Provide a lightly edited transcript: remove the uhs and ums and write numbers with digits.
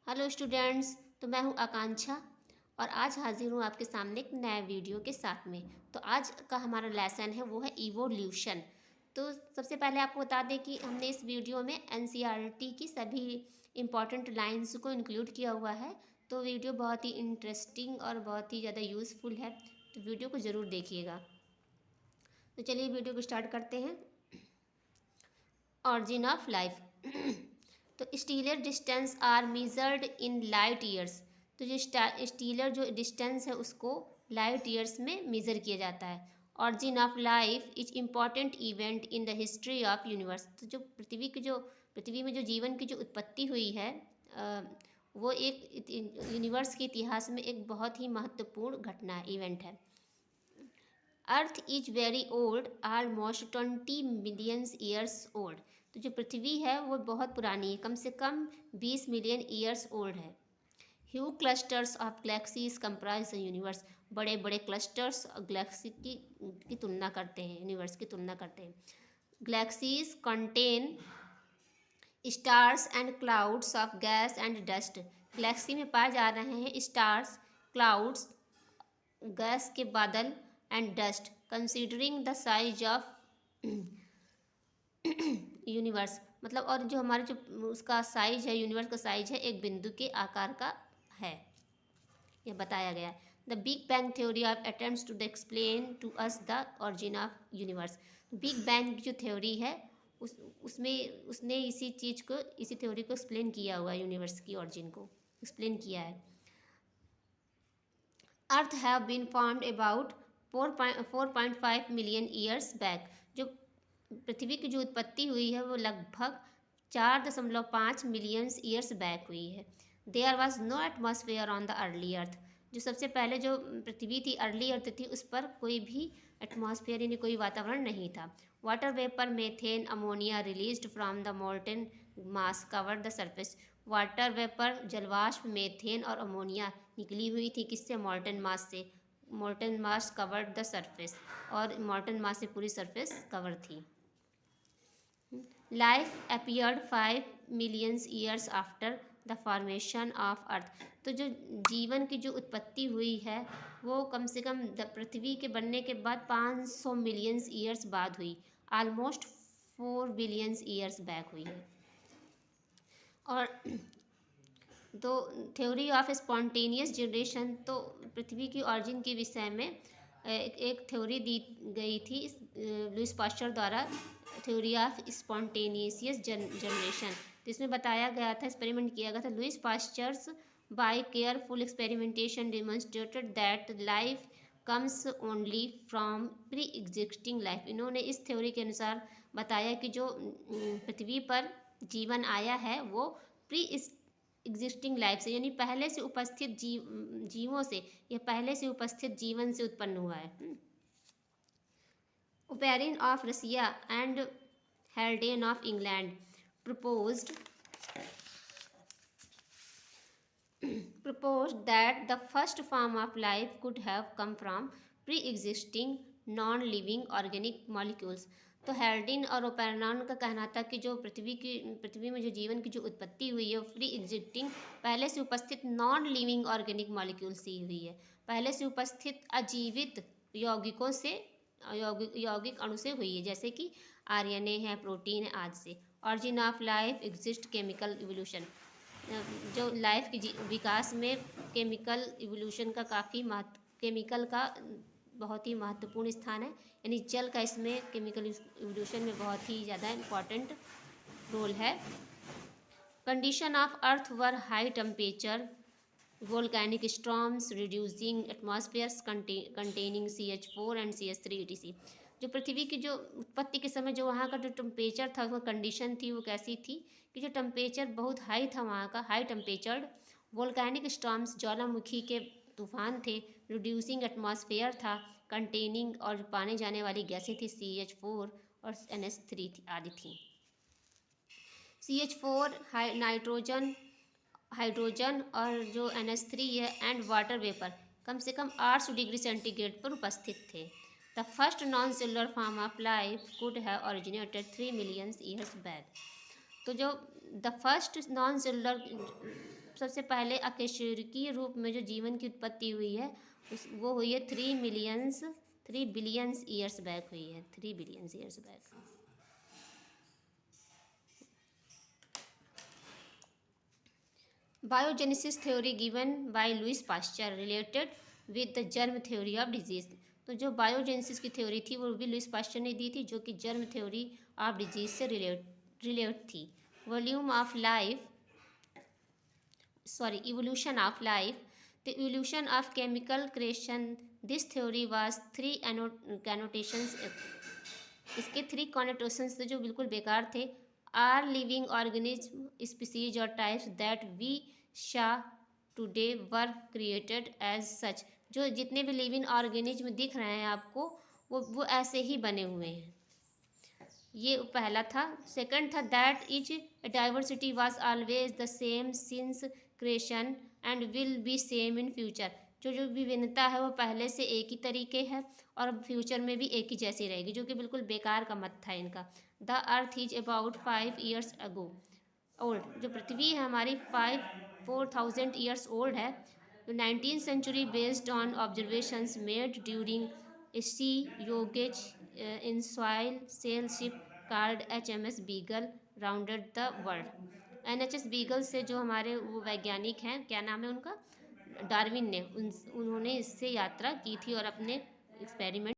Hello students. तो मैं हूं आकांक्षा और आज हाजिर हूं आपके सामने एक नए वीडियो के साथ में। तो आज का हमारा लेसन है वो है इवोल्यूशन। तो सबसे पहले आपको बता दें कि हमने इस वीडियो में एनसीईआरटी की सभी इम्पॉर्टेंट लाइंस को इंक्लूड किया हुआ है। तो वीडियो बहुत ही इंटरेस्टिंग और बहुत ही ज़्यादा यूज़फुल है, तो वीडियो को ज़रूर देखिएगा। तो चलिए वीडियो को स्टार्ट करते हैं। Origin of life. तो stellar distance are measured in light years. तो जो स्टीलर जो डिस्टेंस है उसको लाइट ईयर्स में मेज़र किया जाता है। Origin of life is important event in the history of universe. तो जो पृथ्वी में जो जीवन की जो उत्पत्ति हुई है वो एक यूनिवर्स के इतिहास में एक बहुत ही महत्वपूर्ण घटना है, इवेंट है। Earth is very old, almost 20 millions years old. तो जो पृथ्वी है वो बहुत पुरानी है, कम से कम 20 मिलियन ईयर्स ओल्ड है। Huge clusters of galaxies comprise the universe. बड़े बड़े क्लस्टर्स गैलेक्सी की तुलना करते हैं, यूनिवर्स की तुलना करते हैं। Galaxies contain stars and clouds of gas and dust. Galaxy में पाए जा रहे हैं स्टार्स, क्लाउड्स, गैस के बादल and dust. Considering the size of universe, मतलब और जो हमारे जो उसका साइज है, यूनिवर्स का साइज है एक बिंदु के आकार का है, यह बताया गया है। The big bang theory of attempts to explain to us the origin of universe. Big bang की जो थ्योरी है उसमें उसने इसी थ्योरी को एक्सप्लेन किया हुआ है, यूनिवर्स की ऑरिजिन को एक्सप्लेन किया है। Earth have been formed about 4.5 million years back. जो पृथ्वी की जो उत्पत्ति हुई है वो लगभग 4.5 मिलियन ईयर्स बैक हुई है। There was no atmosphere on the early earth. जो सबसे पहले जो पृथ्वी थी, अर्ली अर्थ थी, उस पर कोई भी एटमॉस्फेयर यानी कोई वातावरण नहीं था। Water vapour, methane, ammonia released from the molten mass cover the surface. Water vapour, जलवाष्प, मेथेन और अमोनिया निकली हुई थी किससे? मॉल्टेन मास से। Molten mass covered the surface, और मॉल्टेन मास से पूरी सरफेस कवर थी। Life appeared 5 millions years after the formation of earth. तो जो जीवन की जो उत्पत्ति हुई है वो कम से कम पृथ्वी के बनने के बाद 500 मिलियंस ईयर्स बाद हुई। ऑलमोस्ट 4 बिलियंस ईयर्स बैक हुई है। और तो थ्योरी ऑफ स्पॉन्टेनियस जनरेशन, तो पृथ्वी की ऑरिजिन के विषय में एक थ्योरी दी गई थी लुईस पास्चर द्वारा, थ्योरी ऑफ स्पॉन्टेनियस जनरेशन। तो इसमें बताया गया था, एक्सपेरिमेंट किया गया था। Louis Pasteur's by careful experimentation demonstrated that life comes only from pre existing life. इन्होंने इस थ्योरी के अनुसार बताया कि जो पृथ्वी पर जीवन आया है वो प्री एग्जिस्टिंग लाइफ से, यानी पहले से उपस्थित जीवों से, यह पहले से उपस्थित जीवन से उत्पन्न हुआ है। Oparin of Russia and Haldane of England proposed that the first form of life could have come from pre-existing non-living organic molecules। तो हेल्डिन और ओपेरनॉन का कहना था कि जो पृथ्वी में जो जीवन की जो उत्पत्ति हुई है वो प्री एग्जिस्टिंग, पहले से उपस्थित नॉन लिविंग ऑर्गेनिक मॉलिक्यूल से हुई है, पहले से उपस्थित अजीवित यौगिकों से, यौगिक अणु से हुई है, जैसे कि आरएनए है, प्रोटीन है, आदि से। Origin of life exist chemical evolution. जो लाइफ के विकास में केमिकल इवोल्यूशन का केमिकल का बहुत ही महत्वपूर्ण स्थान है, यानी जल का इसमें केमिकल इवोल्यूशन में बहुत ही ज़्यादा इम्पॉर्टेंट रोल है। Condition of earth were high temperature, volcanic storms, reducing एटमॉस्फेयर्स containing CH4 and CH3 etc। जो पृथ्वी की जो उत्पत्ति के समय जो वहाँ का जो टेम्परेचर था, वो कंडीशन थी, वो कैसी थी कि जो टेम्परेचर बहुत हाई था वहाँ का, हाई टेम्परेचर। वोल्केनिक स्टॉर्म्स, ज्वालामुखी के तूफान थे। रिड्यूसिंग एटमॉस्फेयर था, कंटेनिंग और पाने जाने वाली गैसें थी CH4 और NH3 आदि थी। CH4 हाइड्रोजन और जो NH3 है एंड वाटर वेपर कम से कम 800 डिग्री सेंटीग्रेड पर उपस्थित थे। The first non cellular form of life could have originated 3 million years back. तो जो द फर्स्ट नॉन सेलुलर सबसे पहले अकशेरुकीय रूप में जो जीवन की उत्पत्ति हुई है वो हुई है 3 बिलियंस ईयर्स बैक हुई है, 3 billions years back. Biogenesis theory given by Louis Pasteur related with the germ theory of disease. तो जो बायोजेनेसिस की थ्योरी थी वो भी लुइस पास्चर ने दी थी, जो कि जर्म थ्योरी ऑफ डिजीज से रिलेट थी। Volume of life, sorry, evolution of life, the evolution of chemical creation, this theory was three connotations, इसके 3 connotations थे जो बिल्कुल बेकार थे। आर लिविंग ऑर्गेनिज्म स्पीसीज और types that we saw today were created as such. जो जितने भी लिविंग ऑर्गेनिज्म दिख रहे हैं आपको वो ऐसे ही बने हुए हैं, ये पहला था। सेकंड था that etch diversity was always the same since creation and will be same in future. जो जो विभिन्नता है वो पहले से एक ही तरीके है और फ्यूचर में भी एक ही जैसी रहेगी, जो कि बिल्कुल बेकार का मत था इनका। The earth is about 5 years ago old. जो पृथ्वी है हमारी 4,000 ईयर्स ओल्ड है। 19th century based on observations made during sea voyages in soil sail ship called HMS Beagle rounded the world. NHS Beagle से जो हमारे वो वैज्ञानिक हैं, क्या नाम है उनका, डार्विन ने, उन्होंने इससे यात्रा की थी और अपने एक्सपेरिमेंट